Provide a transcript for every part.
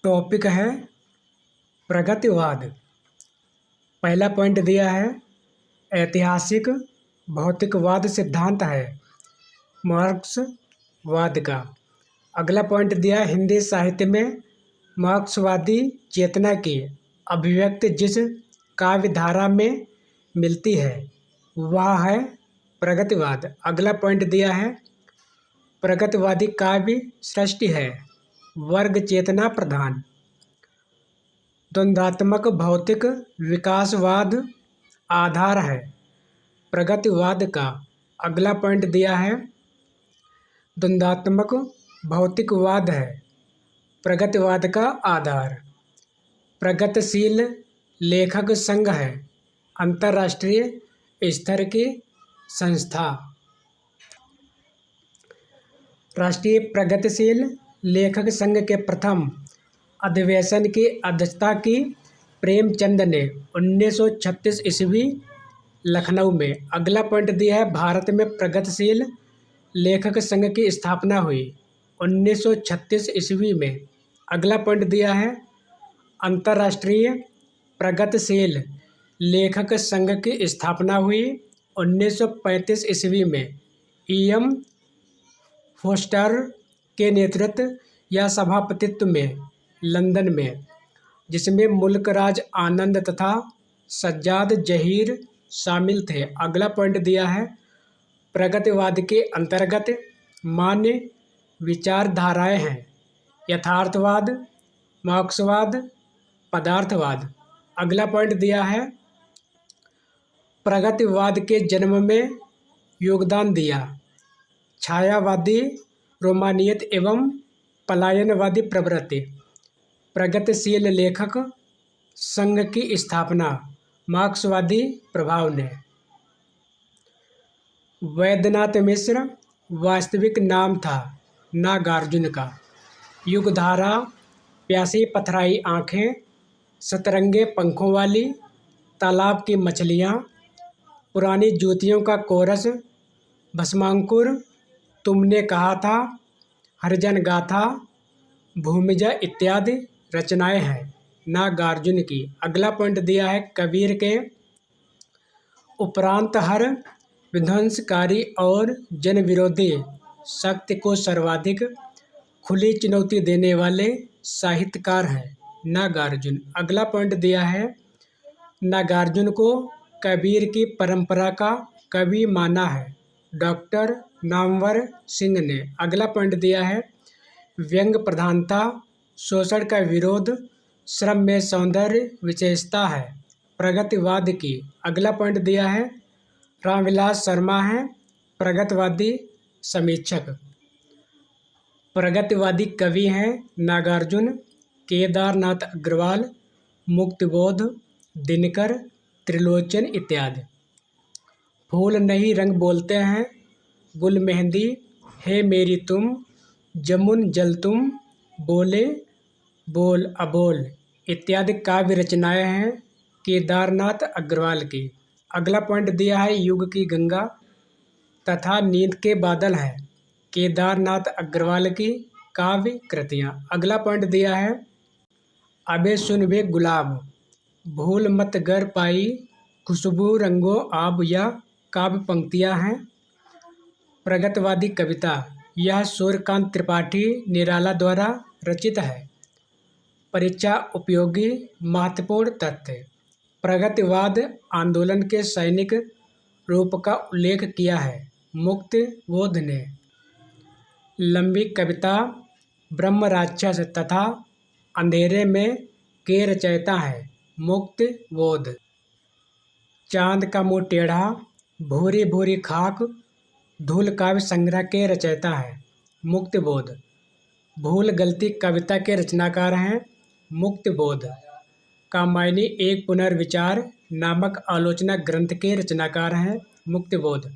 Topic है प्रगतिवाद। पहला point दिया है ऐतिहासिक भौतिकवाद सिद्धांत है मार्क्सवाद का। अगला पॉइंट दिया है हिंदी साहित्य में मार्क्सवादी चेतना की अभिव्यक्ति जिस काव्य धारा में मिलती है वह है प्रगतिवाद। अगला पॉइंट दिया है प्रगतिवादी काव्य सृष्टि है वर्ग चेतना प्रधान। द्वंद्वात्मक भौतिक विकासवाद आधार है प्रगतिवाद का। अगला पॉइंट दिया है द्वंद्वात्मक भौतिकवाद है प्रगतिवाद का आधार। प्रगतिशील लेखक संघ है अंतर्राष्ट्रीय स्तर की संस्था। राष्ट्रीय प्रगतिशील लेखक संघ के प्रथम अधिवेशन की अध्यक्षता की प्रेमचंद ने 1936 ईस्वी लखनऊ में। अगला पॉइंट दिया है भारत में प्रगतिशील लेखक संघ की स्थापना हुई 1936 ईस्वी में। अगला पॉइंट दिया है अंतर्राष्ट्रीय प्रगतिशील लेखक संघ की स्थापना हुई 1935 ईस्वी में E.M. फोस्टर के नेतृत्व या सभापतित्व में लंदन में, जिसमें मुल्कराज आनंद तथा सज्जाद जहीर शामिल थे। अगला पॉइंट दिया है प्रगतिवाद के अंतर्गत मान्य विचारधाराएं हैं यथार्थवाद, मार्क्सवाद, पदार्थवाद। अगला पॉइंट दिया है प्रगतिवाद के जन्म में योगदान दिया छायावादी रोमानियत एवं पलायनवादी प्रवृत्ति। प्रगतिशील लेखक संघ की स्थापना मार्क्सवादी प्रभाव ने। वैद्यनाथ मिश्र वास्तविक नाम था नागार्जुन का। युगधारा प्यासी पथराई आँखें, सतरंगे पंखों वाली, तालाब की मछलियाँ, पुरानी जूतियों का कोरस, भस्मांकुर, तुमने कहा था, हरिजन गाथा, भूमिजा इत्यादि रचनाएं हैं नागार्जुन की। अगला पॉइंट दिया है कबीर के उपरांत हर विध्वंसकारी और जन विरोधी शक्ति को सर्वाधिक खुली चुनौती देने वाले साहित्यकार हैं नागार्जुन। अगला पॉइंट दिया है नागार्जुन को कबीर की परंपरा का कवि माना है डॉक्टर नामवर सिंह ने। अगला पॉइंट दिया है व्यंग प्रधानता, शोषण का विरोध, श्रम में सौंदर्य विशेषता है प्रगतिवाद की। अगला पॉइंट दिया है रामविलास शर्मा है प्रगतिवादी समीक्षक। प्रगतिवादी कवि हैं नागार्जुन, केदारनाथ अग्रवाल, मुक्तिबोध, दिनकर, त्रिलोचन इत्यादि। फूल नहीं रंग बोलते हैं, गुल मेहंदी, हे मेरी तुम, जमुन जल तुम, बोले बोल अबोल इत्यादि काव्य रचनाएं हैं केदारनाथ अग्रवाल की। अगला पॉइंट दिया है युग की गंगा तथा नींद के बादल हैं केदारनाथ अग्रवाल की काव्य कृतियाँ। अगला पॉइंट दिया है अबे सुन वे गुलाब, भूल मत गर पाई, खुशबू रंगो आब या काव्य पंक्तियाँ हैं प्रगतिवादी कविता। यह सूर्यकांत त्रिपाठी निराला द्वारा रचित है। परीक्षा उपयोगी महत्वपूर्ण तथ्य। प्रगतिवाद आंदोलन के सैनिक रूप का उल्लेख किया है मुक्तिबोध ने। लंबी कविता ब्रह्म राक्षस तथा अंधेरे में के रचयिता है मुक्तिबोध। चांद का मुंह टेढ़ा, भूरी भूरी खाक, धूल काव्य संग्रह के रचयिता है मुक्तिबोध। भूल गलती कविता के रचनाकार हैं मुक्तिबोध। कामायनी एक पुनर्विचार नामक आलोचना ग्रंथ के रचनाकार हैं मुक्तिबोध।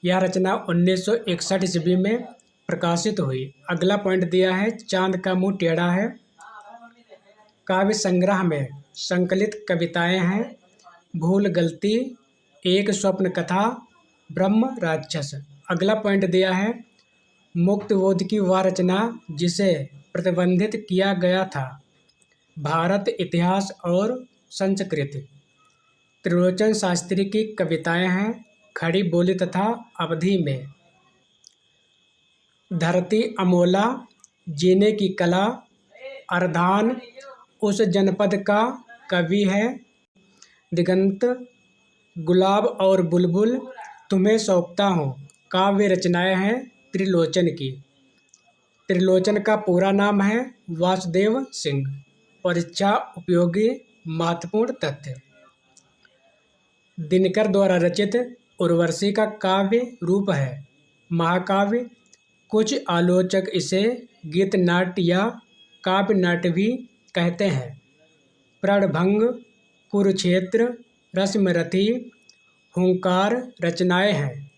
यह रचना 1961 ईस्वी में प्रकाशित हुई। अगला पॉइंट दिया है चांद का मुंह टेढ़ा है काव्य संग्रह में संकलित कविताएं हैं भूल गलती, एक स्वप्न कथा, ब्रह्म राक्षस। अगला पॉइंट दिया है मुक्तिबोध की वह रचना जिसे प्रतिबंधित किया गया था भारत इतिहास और संस्कृति। त्रिलोचन शास्त्री की कविताएं हैं खड़ी बोली तथा अवधि में। धरती अमोला, जीने की कला, अर्धान उस जनपद का कवि है। दिगंत, गुलाब और बुलबुल तुम्हें सौंपता हूँ काव्य रचनाएं हैं त्रिलोचन की। त्रिलोचन का पूरा नाम है वासुदेव सिंह। परीक्षा उपयोगी महत्वपूर्ण तथ्य। दिनकर द्वारा रचित उर्वशी का काव्य रूप है महाकाव्य। कुछ आलोचक इसे गीत नाट्य या काव्य नाट्य भी कहते हैं। प्रणभंग, कुरुक्षेत्र, रश्मिरथी, हुंकार रचनाएं हैं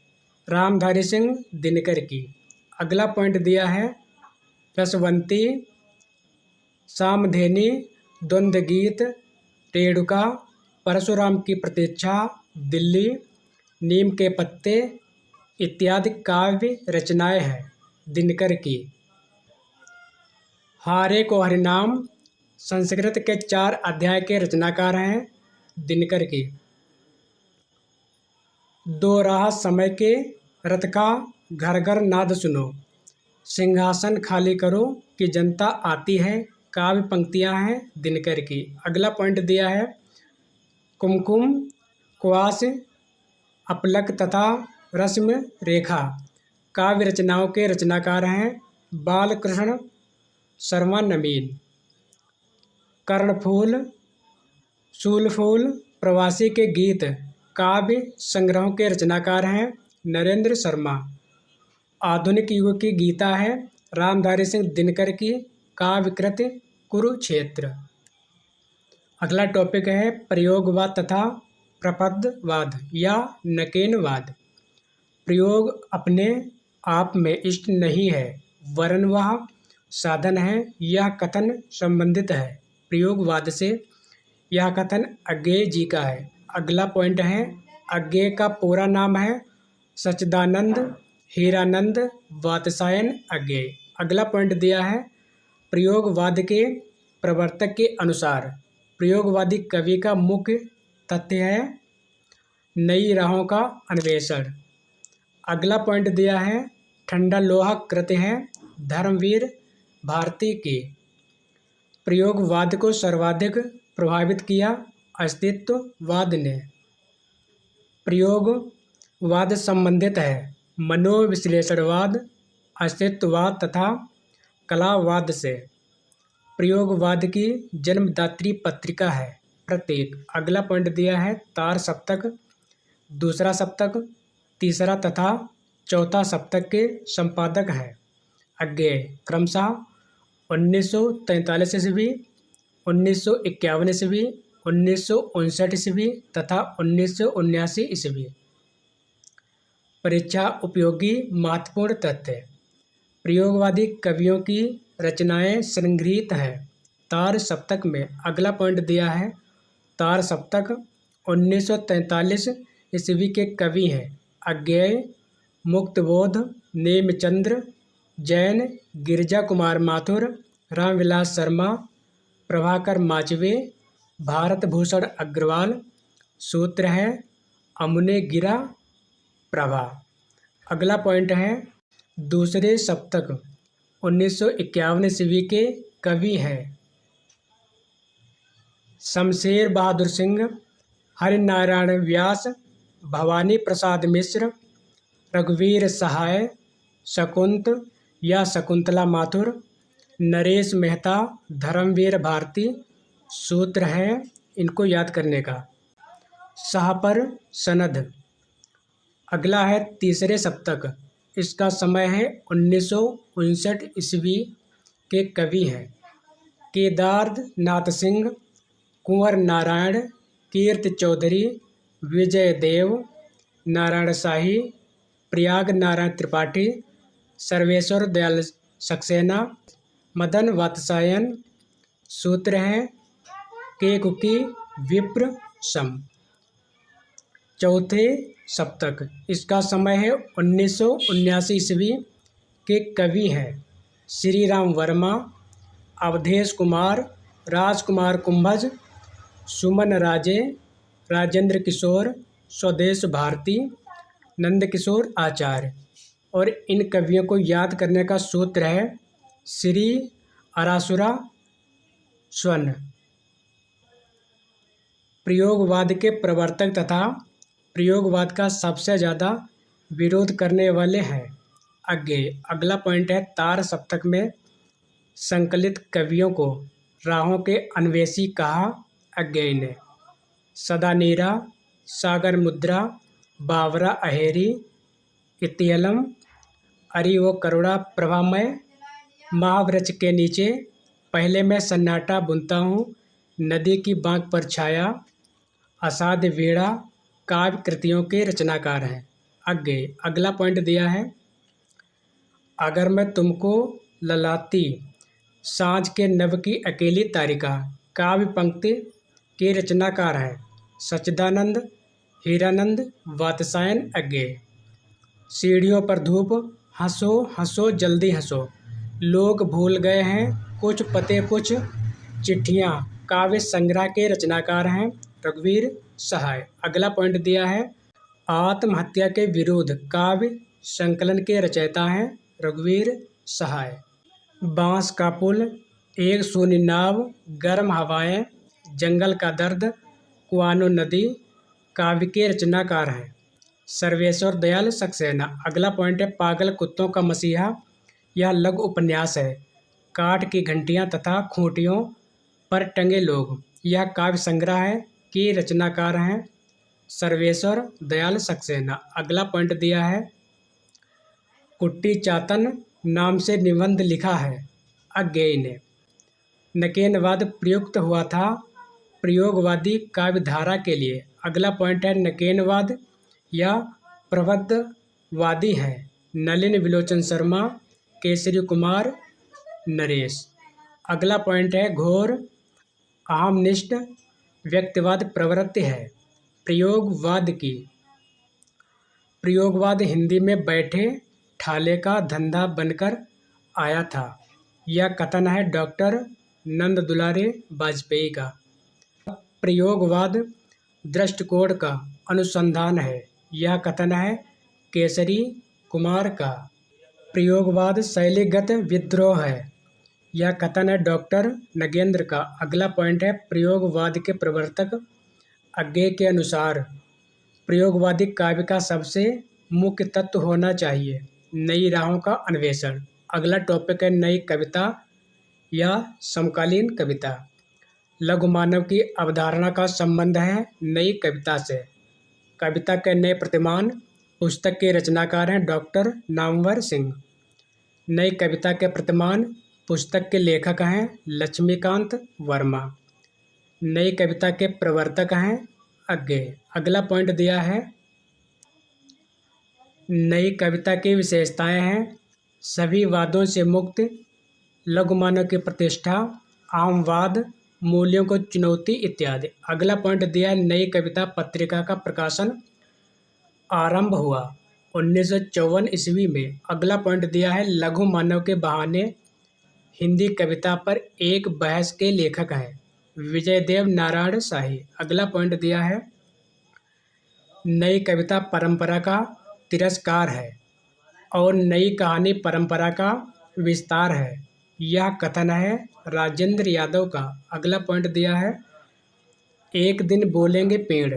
रामधारी सिंह दिनकर की। अगला पॉइंट दिया है रसवंती, सामधेनी, द्वंद्व गीत, रेणुका, परशुराम की प्रतीक्षा, दिल्ली, नीम के पत्ते इत्यादि काव्य रचनाएं हैं दिनकर की। हारे को हरिनाम संस्कृत के 4 अध्याय के रचनाकार हैं दिनकर की। दो राह समय के रथ का घर घर नाद सुनो, सिंहासन खाली करो कि जनता आती है काव्य पंक्तियां हैं दिनकर की। अगला पॉइंट दिया है कुमकुम, क्वास, अपलक तथा रश्मि रेखा काव्य रचनाओं के रचनाकार हैं बालकृष्ण शर्मा नवीन। कर्णफूल, शूलफूल, प्रवासी के गीत काव्य संग्रहों के रचनाकार हैं नरेंद्र शर्मा। आधुनिक युग की गीता है रामधारी सिंह दिनकर की काव्यकृत कुरुक्षेत्र। अगला टॉपिक है प्रयोगवाद तथा प्रपदवाद या नकेनवाद। प्रयोग अपने आप में इष्ट नहीं है वरन वह साधन है। यह कथन संबंधित है प्रयोगवाद से। यह कथन अज्ञेय जी का है। अगला पॉइंट है अज्ञेय का पूरा नाम है सच्चिदानंद हीरानंद वात्स्यायन अज्ञेय। अगला पॉइंट दिया है प्रयोगवाद के प्रवर्तक के अनुसार प्रयोगवादी कवि का मुख्य तथ्य है नई राहों का अन्वेषण। अगला पॉइंट दिया है ठंडा लोहा कृत है धर्मवीर भारती की। प्रयोगवाद को सर्वाधिक प्रभावित किया अस्तित्ववाद ने। प्रयोगवाद संबंधित है मनोविश्लेषणवाद, अस्तित्ववाद तथा कलावाद से। प्रयोगवाद की जन्मदात्री पत्रिका है प्रतीक। अगला पॉइंट दिया है तार सप्तक, दूसरा सप्तक, तीसरा तथा चौथा सप्तक के संपादक हैं अज्ञेय क्रमशः 1943 ईस्वी, 1951 ईस्वी, 1959 ईस्वी तथा 1979 ईस्वी। परीक्षा उपयोगी महत्वपूर्ण तथ्य। प्रयोगवादी कवियों की रचनाएं संग्रहित हैं तार सप्तक में। अगला पॉइंट दिया है तार सप्तक 1943 ईस्वी के कवि हैं अज्ञेय, मुक्तबोध, नेमचंद्र जैन, गिरिजा कुमार माथुर, रामविलास शर्मा, प्रभाकर माचवे, भारत भूषण अग्रवाल। सूत्र है अमुने गिरा प्रभा। अगला पॉइंट है दूसरे सप्तक 1951 ईस्वी के कवि हैं शमशेर बहादुर सिंह, हरिनारायण व्यास, भवानी प्रसाद मिश्र, रघुवीर सहाय, शकुंत या शकुंतला माथुर, नरेश मेहता, धर्मवीर भारती। सूत्र है इनको याद करने का शाहपर सनद। अगला है तीसरे सप्तक। इसका समय है 1959 ईस्वी के कवि हैं केदारनाथ सिंह, कुंवर नारायण, कीर्ति चौधरी, विजय देव, नारायण शाही, प्रयाग नारायण त्रिपाठी, सर्वेश्वर दयाल सक्सेना, मदन वात्स्यायन। सूत्र है केकुकी विप्र सम। चौथे सप्तक। इसका समय है 1979 ईस्वी के कवि हैं श्री राम वर्मा, अवधेश कुमार, राजकुमार कुंभज, सुमन राजे, राजेंद्र किशोर, स्वदेश भारती, नंद किशोर आचार्य। और इन कवियों को याद करने का सूत्र है श्री अरासुरा स्वर्ण। प्रयोगवाद के प्रवर्तक तथा प्रयोगवाद का सबसे ज़्यादा विरोध करने वाले हैं अज्ञेय। अगला पॉइंट है तार सप्तक में संकलित कवियों को राहों के अन्वेषी कहा अज्ञेय ने। सदानीरा, सागर मुद्रा, बावरा अहेरी, इतियलम, अरि व करुणा प्रभामय, महावृक्ष के नीचे, पहले मैं सन्नाटा बुनता हूँ, नदी की बांक पर छाया, असाध्य वीणा काव्य कृतियों के रचनाकार हैं अज्ञेय। अगला पॉइंट दिया है अगर मैं तुमको ललाती, सांझ के नभ की अकेली तारिका, काव्य पंक्ति के रचनाकार हैं सच्चिदानंद, हीरानंद, वात्स्यायन अज्ञेय। सीढ़ियों पर धूप, हंसो हंसो जल्दी हंसो, लोग भूल गए हैं कुछ पते कुछ चिट्ठियाँ, काव्य संग्रह के रचनाकार हैं रघुवीर सहाय। अगला पॉइंट दिया है आत्महत्या के विरुद्ध काव्य संकलन के रचयिता हैं रघुवीर सहाय। बांस का पुल, एक सूनी नाव, गर्म हवाएं, जंगल का दर्द, कुआनो नदी, काव्य के रचनाकार हैं सर्वेश्वर दयाल सक्सेना। अगला पॉइंट है पागल कुत्तों का मसीहा, यह लघु उपन्यास है। काठ की घंटियां तथा खूंटियों पर टंगे लोग, यह काव्य संग्रह है के रचनाकार हैं सर्वेश्वर दयाल सक्सेना। अगला पॉइंट दिया है कुट्टी चातन नाम से निबंध लिखा है अज्ञेय ने। नकेनवाद प्रयुक्त हुआ था प्रयोगवादी काव्यधारा के लिए। अगला पॉइंट है नकेनवाद या प्रबद्धवादी है नलिन विलोचन शर्मा, केसरी कुमार, नरेश। अगला पॉइंट है घोर अहमनिष्ठ व्यक्तिवाद प्रवृत्ति है प्रयोगवाद की। प्रयोगवाद हिंदी में बैठे ठाले का धंधा बनकर आया था, यह कथन है डॉक्टर नंद दुलारे वाजपेयी का। प्रयोगवाद दृष्टिकोण का अनुसंधान है, यह कथन है केसरी कुमार का। प्रयोगवाद शैलीगत विद्रोह है, यह कथन है डॉक्टर नगेंद्र का। अगला पॉइंट है प्रयोगवाद के प्रवर्तक अज्ञेय के अनुसार प्रयोगवादी काव्य का सबसे मुख्य तत्व होना चाहिए नई राहों का अन्वेषण। अगला टॉपिक है नई कविता या समकालीन कविता। लघु मानव की अवधारणा का संबंध है नई कविता से। कविता के नए प्रतिमान पुस्तक के रचनाकार हैं डॉक्टर नामवर सिंह। नई कविता के प्रतिमान पुस्तक के लेखक हैं लक्ष्मीकांत वर्मा। नई कविता के प्रवर्तक हैं अज्ञेय। अगला पॉइंट दिया है नई कविता की विशेषताएं हैं सभी वादों से मुक्त, लघु मानव की प्रतिष्ठा, आमवाद, मूल्यों को चुनौती इत्यादि। अगला पॉइंट दिया है नई कविता पत्रिका का प्रकाशन आरंभ हुआ 1954 ईस्वी में। अगला पॉइंट दिया है लघु मानव के बहाने हिंदी कविता पर एक बहस के लेखक हैं विजयदेव नारायण शाही। अगला पॉइंट दिया है नई कविता परंपरा का तिरस्कार है और नई कहानी परंपरा का विस्तार है, यह कथन है राजेंद्र यादव का। अगला पॉइंट दिया है एक दिन बोलेंगे पेड़,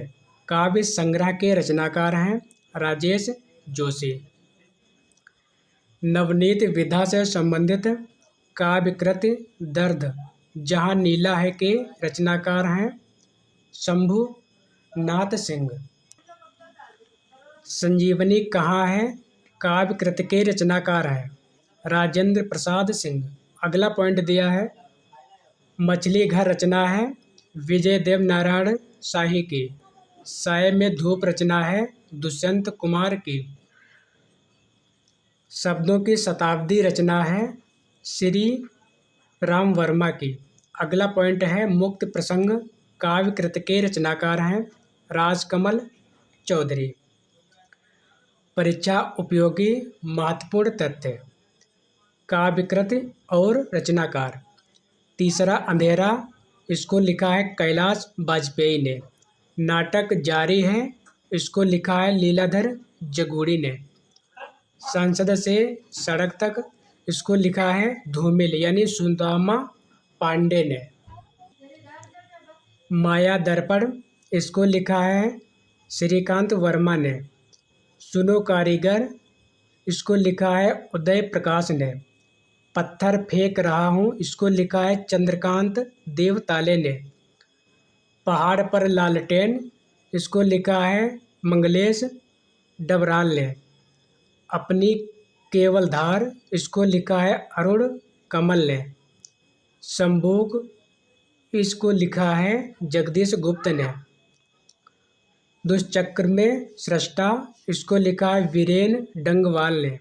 काव्य संग्रह के रचनाकार हैं राजेश जोशी। नवनीत विधा से संबंधित काव्यकृति दर्द जहाँ नीला है के रचनाकार हैं शंभु नाथ सिंह। संजीवनी कहाँ है काव्यकृति के रचनाकार हैं राजेंद्र प्रसाद सिंह। अगला पॉइंट दिया है मछली घर रचना है विजयदेव नारायण शाही की। साय में धूप रचना है दुष्यंत कुमार की। शब्दों की शताब्दी रचना है श्री राम वर्मा की। अगला पॉइंट है मुक्त प्रसंग काव्यकृति के रचनाकार हैं राजकमल चौधरी। परीक्षा उपयोगी महत्वपूर्ण तथ्य काव्यकृति और रचनाकार। तीसरा अंधेरा इसको लिखा है कैलाश वाजपेयी ने। नाटक जारी है, इसको लिखा है लीलाधर जगूड़ी ने। संसद से सड़क तक, इसको लिखा है धूमिल यानी सुदामा पांडे ने। माया दर्पण, इसको लिखा है श्रीकांत वर्मा ने। सुनो कारीगर, इसको लिखा है उदय प्रकाश ने। पत्थर फेंक रहा हूँ, इसको लिखा है चंद्रकांत देवताले ने। पहाड़ पर लालटेन, इसको लिखा है मंगलेश डबराल ने। अपनी केवल धार, इसको लिखा है अरुण कमल ने। संबूक, इसको लिखा है जगदीश गुप्त ने। दुष्चक्र में सृष्टा, इसको लिखा है वीरेन डंगवाल ने।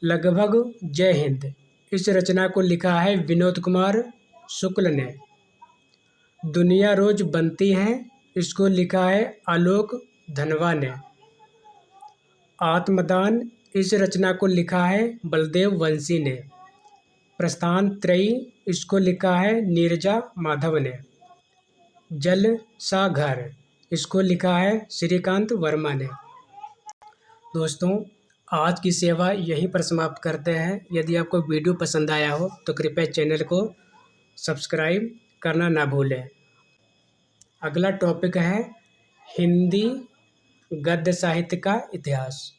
लगभग जय हिंद, इस रचना को लिखा है विनोद कुमार शुक्ल ने। दुनिया रोज बनती है, इसको लिखा है आलोक धनवा ने। आत्मदान, इस रचना को लिखा है बलदेव वंशी ने। प्रस्थान त्रयी, इसको लिखा है नीरजा माधव ने। जल सा घर, इसको लिखा है श्रीकांत वर्मा ने। दोस्तों, आज की सेवा यहीं पर समाप्त करते हैं। यदि आपको वीडियो पसंद आया हो तो कृपया चैनल को सब्सक्राइब करना ना भूलें। अगला टॉपिक है हिंदी गद्य साहित्य का इतिहास।